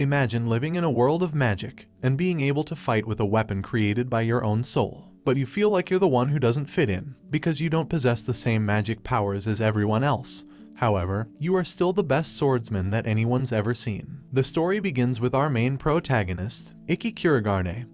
Imagine living in a world of magic and being able to fight with a weapon created by your own soul. But you feel like you're the one who doesn't fit in because you don't possess the same magic powers as everyone else. However, you are still the best swordsman that anyone's ever seen. The story begins with our main protagonist, Ikki Kurigarne,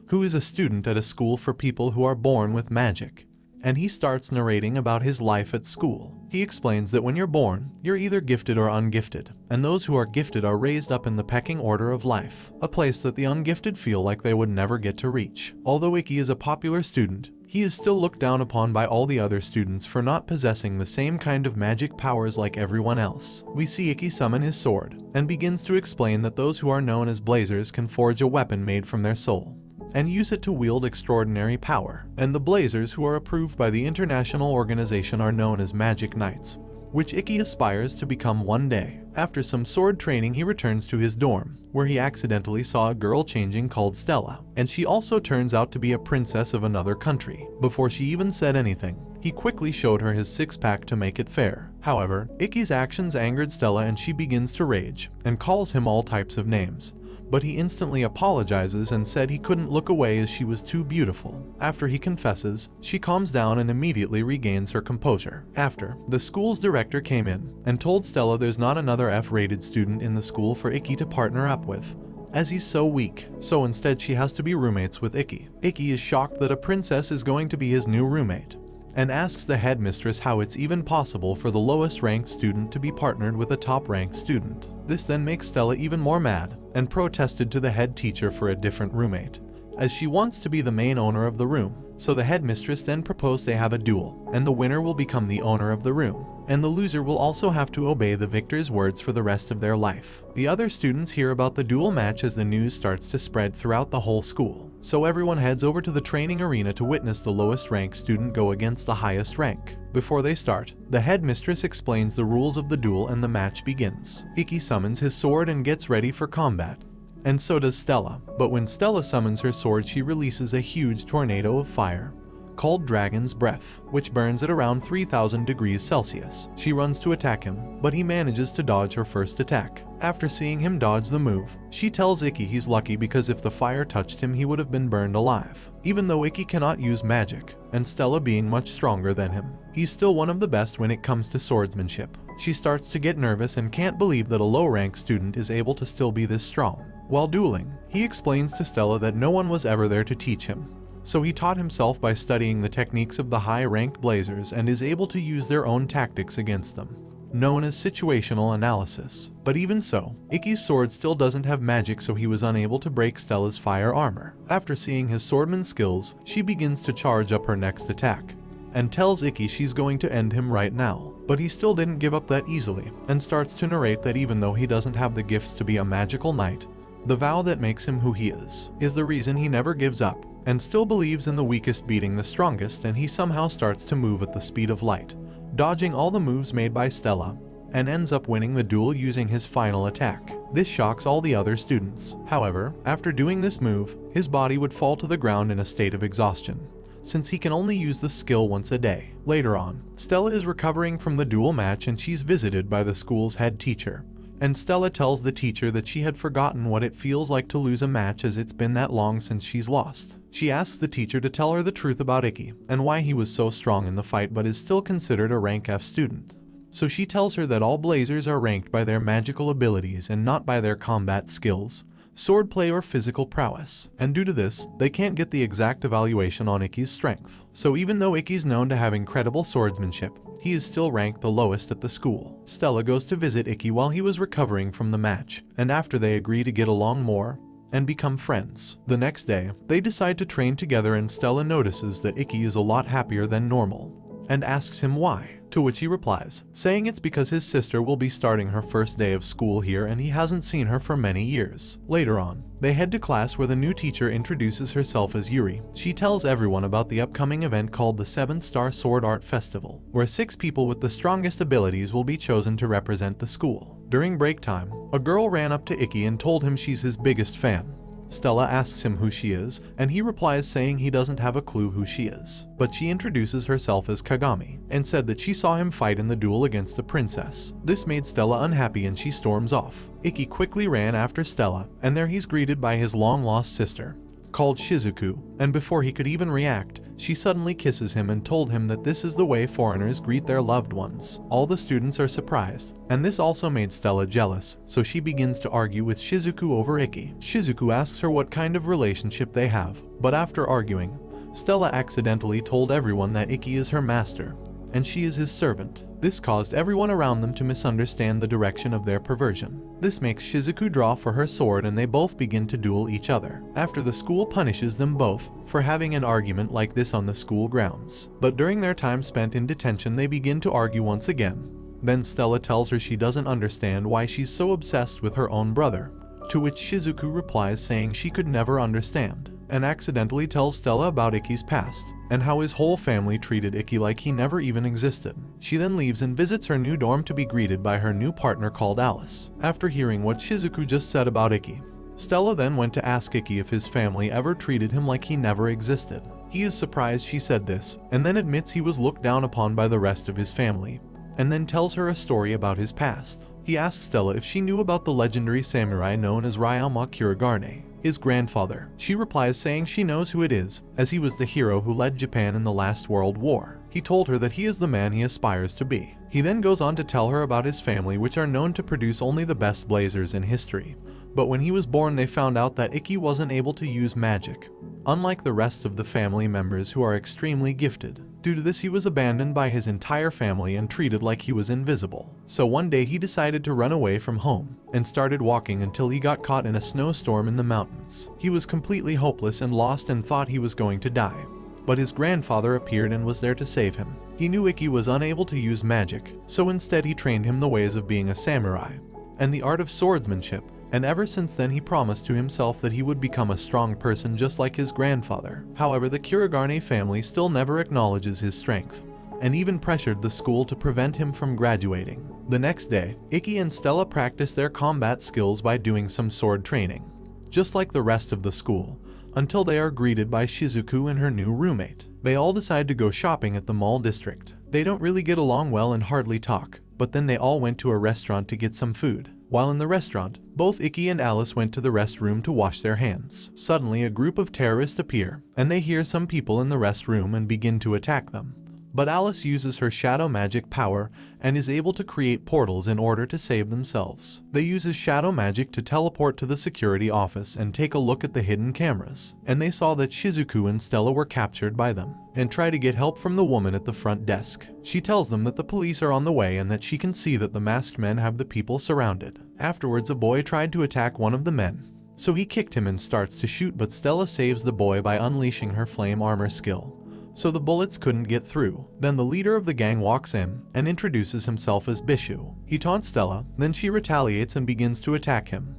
who is a student at a school for people who are born with magic. And he starts narrating about his life at school. He explains that when you're born, you're either gifted or ungifted, and those who are gifted are raised up in the pecking order of life, a place that the ungifted feel like they would never get to reach. Although Ikki is a popular student, he is still looked down upon by all the other students for not possessing the same kind of magic powers like everyone else. We see Ikki summon his sword, and begins to explain that those who are known as blazers can forge a weapon made from their soul and use it to wield extraordinary power. And the blazers who are approved by the international organization are known as magic knights, which Ikki aspires to become one day. After some sword training, he returns to his dorm, where he accidentally saw a girl changing called Stella, and she also turns out to be a princess of another country. Before she even said anything, he quickly showed her his six-pack to make it fair. However, Ikki's actions angered Stella and she begins to rage and calls him all types of names. But he instantly apologizes and said he couldn't look away as she was too beautiful. After he confesses, she calms down and immediately regains her composure. After, the school's director came in and told Stella there's not another F-rated student in the school for Ikki to partner up with, as he's so weak, so instead she has to be roommates with Ikki. Ikki is shocked that a princess is going to be his new roommate, and asks the headmistress how it's even possible for the lowest ranked student to be partnered with a top ranked student. This then makes Stella even more mad, and protested to the head teacher for a different roommate, as she wants to be the main owner of the room. So the headmistress then proposed they have a duel, and the winner will become the owner of the room, and the loser will also have to obey the victor's words for the rest of their life. The other students hear about the duel match as the news starts to spread throughout the whole school, so everyone heads over to the training arena to witness the lowest ranked student go against the highest rank. Before they start, the headmistress explains the rules of the duel and the match begins. Ikki summons his sword and gets ready for combat, and so does Stella. But when Stella summons her sword, she releases a huge tornado of fire, called Dragon's Breath, which burns at around 3000 degrees Celsius. She runs to attack him, but he manages to dodge her first attack. After seeing him dodge the move, she tells Ikki he's lucky because if the fire touched him, he would have been burned alive. Even though Ikki cannot use magic, and Stella being much stronger than him, he's still one of the best when it comes to swordsmanship. She starts to get nervous and can't believe that a low-ranked student is able to still be this strong. While dueling, he explains to Stella that no one was ever there to teach him, so he taught himself by studying the techniques of the high-ranked blazers and is able to use their own tactics against them, known as situational analysis. But even so, Ikki's sword still doesn't have magic, so he was unable to break Stella's fire armor. After seeing his swordman skills, she begins to charge up her next attack, and tells Ikki she's going to end him right now. But he still didn't give up that easily, and starts to narrate that even though he doesn't have the gifts to be a magical knight, the vow that makes him who he is the reason he never gives up, and still believes in the weakest beating the strongest, and he somehow starts to move at the speed of light, dodging all the moves made by Stella, and ends up winning the duel using his final attack. This shocks all the other students. However, after doing this move, his body would fall to the ground in a state of exhaustion, since he can only use the skill once a day. Later on, Stella is recovering from the duel match and she's visited by the school's head teacher, and Stella tells the teacher that she had forgotten what it feels like to lose a match as it's been that long since she's lost. She asks the teacher to tell her the truth about Ikki and why he was so strong in the fight but is still considered a rank F student. So she tells her that all blazers are ranked by their magical abilities and not by their combat skills, swordplay or physical prowess, and due to this, they can't get the exact evaluation on Ikki's strength. So even though Ikki's known to have incredible swordsmanship, he is still ranked the lowest at the school. Stella goes to visit Ikki while he was recovering from the match, and after they agree to get along more and become friends. The next day, they decide to train together and Stella notices that Ikki is a lot happier than normal, and asks him why. To which he replies, saying it's because his sister will be starting her first day of school here and he hasn't seen her for many years. Later on, they head to class where the new teacher introduces herself as Yuri. She tells everyone about the upcoming event called the 7-Star Sword Art Festival, where 6 people with the strongest abilities will be chosen to represent the school. During break time, a girl ran up to Ikki and told him she's his biggest fan, Stella asks him who she is, and he replies saying he doesn't have a clue who she is. But she introduces herself as Kagami, and said that she saw him fight in the duel against the princess. This made Stella unhappy and she storms off. Iki quickly ran after Stella, and there he's greeted by his long-lost sister, called Shizuku, and before he could even react, she suddenly kisses him and told him that this is the way foreigners greet their loved ones. All the students are surprised, and this also made Stella jealous, so she begins to argue with Shizuku over Iki. Shizuku asks her what kind of relationship they have, but after arguing, Stella accidentally told everyone that Iki is her master, and she is his servant. This caused everyone around them to misunderstand the direction of their perversion. This makes Shizuku draw for her sword and they both begin to duel each other. After the school punishes them both for having an argument like this on the school grounds. But during their time spent in detention they begin to argue once again. Then Stella tells her she doesn't understand why she's so obsessed with her own brother, to which Shizuku replies saying she could never understand, and accidentally tells Stella about Iki's past, and how his whole family treated Iki like he never even existed. She then leaves and visits her new dorm to be greeted by her new partner called Alice. After hearing what Shizuku just said about Iki, Stella then went to ask Iki if his family ever treated him like he never existed. He is surprised she said this, and then admits he was looked down upon by the rest of his family, and then tells her a story about his past. He asks Stella if she knew about the legendary samurai known as Ryama Kirigarne, his grandfather. She replies saying she knows who it is, as he was the hero who led Japan in the last World War. He told her that he is the man he aspires to be. He then goes on to tell her about his family, which are known to produce only the best blazers in history. But when he was born they found out that Iki wasn't able to use magic, unlike the rest of the family members who are extremely gifted. Due to this he was abandoned by his entire family and treated like he was invisible. So one day he decided to run away from home, and started walking until he got caught in a snowstorm in the mountains. He was completely hopeless and lost and thought he was going to die. But his grandfather appeared and was there to save him. He knew Iki was unable to use magic, so instead he trained him the ways of being a samurai, and the art of swordsmanship, and ever since then he promised to himself that he would become a strong person just like his grandfather. However, the Kirigarne family still never acknowledges his strength, and even pressured the school to prevent him from graduating. The next day, Iki and Stella practice their combat skills by doing some sword training, just like the rest of the school, until they are greeted by Shizuku and her new roommate. They all decide to go shopping at the mall district. They don't really get along well and hardly talk, but then they all went to a restaurant to get some food. While in the restaurant, both Iki and Alice went to the restroom to wash their hands. Suddenly a group of terrorists appear, and they hear some people in the restroom and begin to attack them. But Alice uses her shadow magic power and is able to create portals in order to save themselves. They use his shadow magic to teleport to the security office and take a look at the hidden cameras, and they saw that Shizuku and Stella were captured by them, and try to get help from the woman at the front desk. She tells them that the police are on the way and that she can see that the masked men have the people surrounded. Afterwards, a boy tried to attack one of the men, so he kicked him and starts to shoot, but Stella saves the boy by unleashing her flame armor skill, so the bullets couldn't get through. Then the leader of the gang walks in and introduces himself as Bishu. He taunts Stella, then she retaliates and begins to attack him.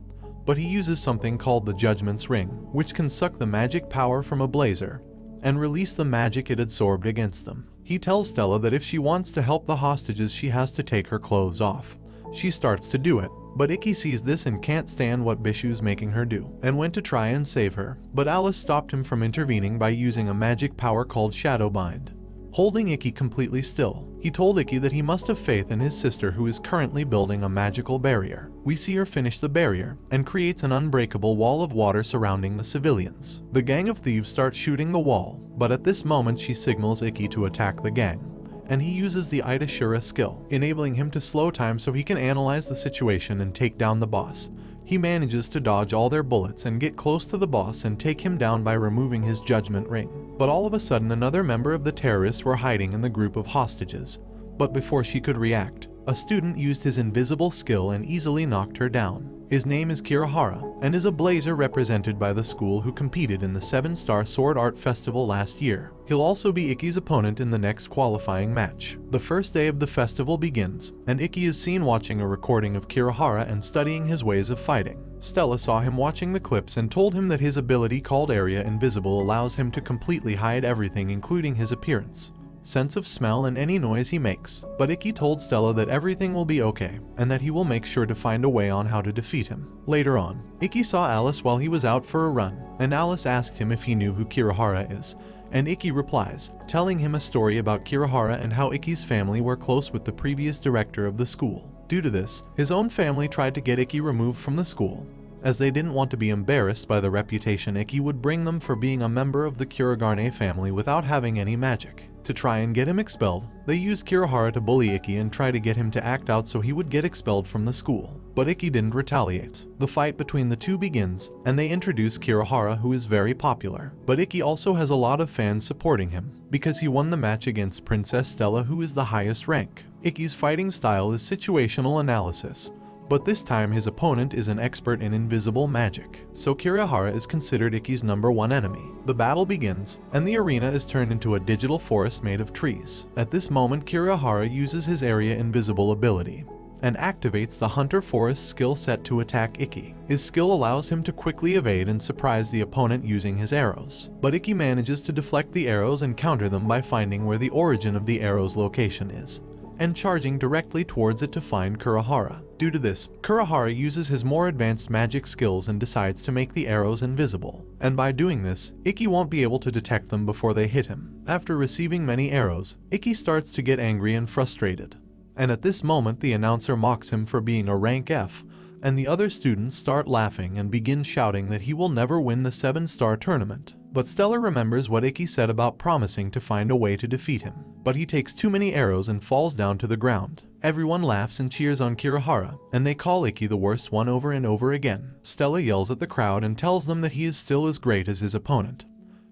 But he uses something called the Judgment's Ring, which can suck the magic power from a blazer and release the magic it absorbed against them. He tells Stella that if she wants to help the hostages she has to take her clothes off. She starts to do it, but Iki sees this and can't stand what Bishu's making her do, and went to try and save her, but Alice stopped him from intervening by using a magic power called Shadow Bind. Holding Iki completely still, he told Iki that he must have faith in his sister who is currently building a magical barrier. We see her finish the barrier, and creates an unbreakable wall of water surrounding the civilians. The gang of thieves start shooting the wall, but at this moment she signals Iki to attack the gang, and he uses the Idashura skill, enabling him to slow time so he can analyze the situation and take down the boss. He manages to dodge all their bullets and get close to the boss and take him down by removing his judgment ring. But all of a sudden another member of the terrorists were hiding in the group of hostages. But before she could react, a student used his invisible skill and easily knocked her down. His name is Kirihara, and is a blazer represented by the school who competed in the 7-Star Sword Art Festival last year. He'll also be Iki's opponent in the next qualifying match. The first day of the festival begins, and Iki is seen watching a recording of Kirihara and studying his ways of fighting. Stella saw him watching the clips and told him that his ability called Area Invisible allows him to completely hide everything including his appearance. sense of smell, and any noise he makes. But Icky told Stella that everything will be okay, and that he will make sure to find a way on how to defeat him. Later on, Icky saw Alice while he was out for a run, and Alice asked him if he knew who Kirihara is, and Icky replies, telling him a story about Kirihara and how Icky's family were close with the previous director of the school. Due to this, his own family tried to get Icky removed from the school, as they didn't want to be embarrassed by the reputation Icky would bring them for being a member of the Kurogane family without having any magic. To try and get him expelled, they used Kirihara to bully Icky and try to get him to act out so he would get expelled from the school. But Icky didn't retaliate. The fight between the two begins, and they introduce Kirihara, who is very popular. But Icky also has a lot of fans supporting him, because he won the match against Princess Stella, who is the highest rank. Icky's fighting style is situational analysis, but this time his opponent is an expert in invisible magic, so Kirihara is considered Icky's #1 enemy. The battle begins, and the arena is turned into a digital forest made of trees. At this moment, Kirihara uses his area invisible ability, and activates the Hunter Forest skill set to attack Icky. His skill allows him to quickly evade and surprise the opponent using his arrows, but Icky manages to deflect the arrows and counter them by finding where the origin of the arrow's location is, and charging directly towards it to find Kirihara. Due to this, Kirihara uses his more advanced magic skills and decides to make the arrows invisible. And by doing this, Icky won't be able to detect them before they hit him. After receiving many arrows, Icky starts to get angry and frustrated. And at this moment, the announcer mocks him for being a rank F, and the other students start laughing and begin shouting that he will never win the 7-star tournament. But Stella remembers what Icky said about promising to find a way to defeat him. But he takes too many arrows and falls down to the ground. Everyone laughs and cheers on Kirihara, and they call Icky the worst one over and over again. Stella yells at the crowd and tells them that he is still as great as his opponent,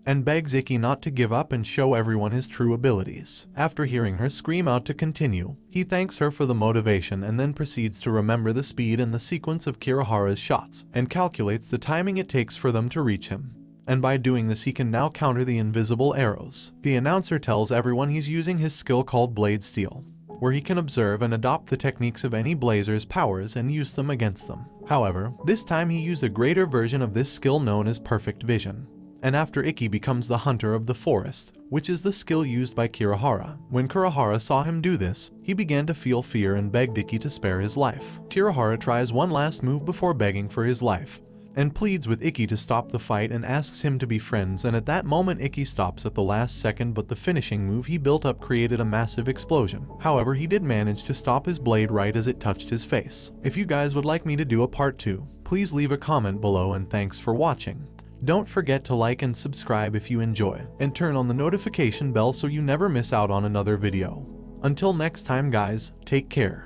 and begs Icky not to give up and show everyone his true abilities. After hearing her scream out to continue, he thanks her for the motivation and then proceeds to remember the speed and the sequence of Kirihara's shots, and calculates the timing it takes for them to reach him. And by doing this, he can now counter the invisible arrows. The announcer tells everyone he's using his skill called Blade Steel, where he can observe and adopt the techniques of any blazer's powers and use them against them. However, this time he used a greater version of this skill known as Perfect Vision. And after Icky becomes the Hunter of the Forest, which is the skill used by Kirihara. When Kirihara saw him do this, he began to feel fear and begged Icky to spare his life. Kirihara tries one last move before begging for his life, and pleads with Icky to stop the fight and asks him to be friends, and at that moment Icky stops at the last second, but the finishing move he built up created a massive explosion. However, he did manage to stop his blade right as it touched his face. If you guys would like me to do a part 2, please leave a comment below, and thanks for watching. Don't forget to like and subscribe if you enjoy, and turn on the notification bell so you never miss out on another video. Until next time guys, take care.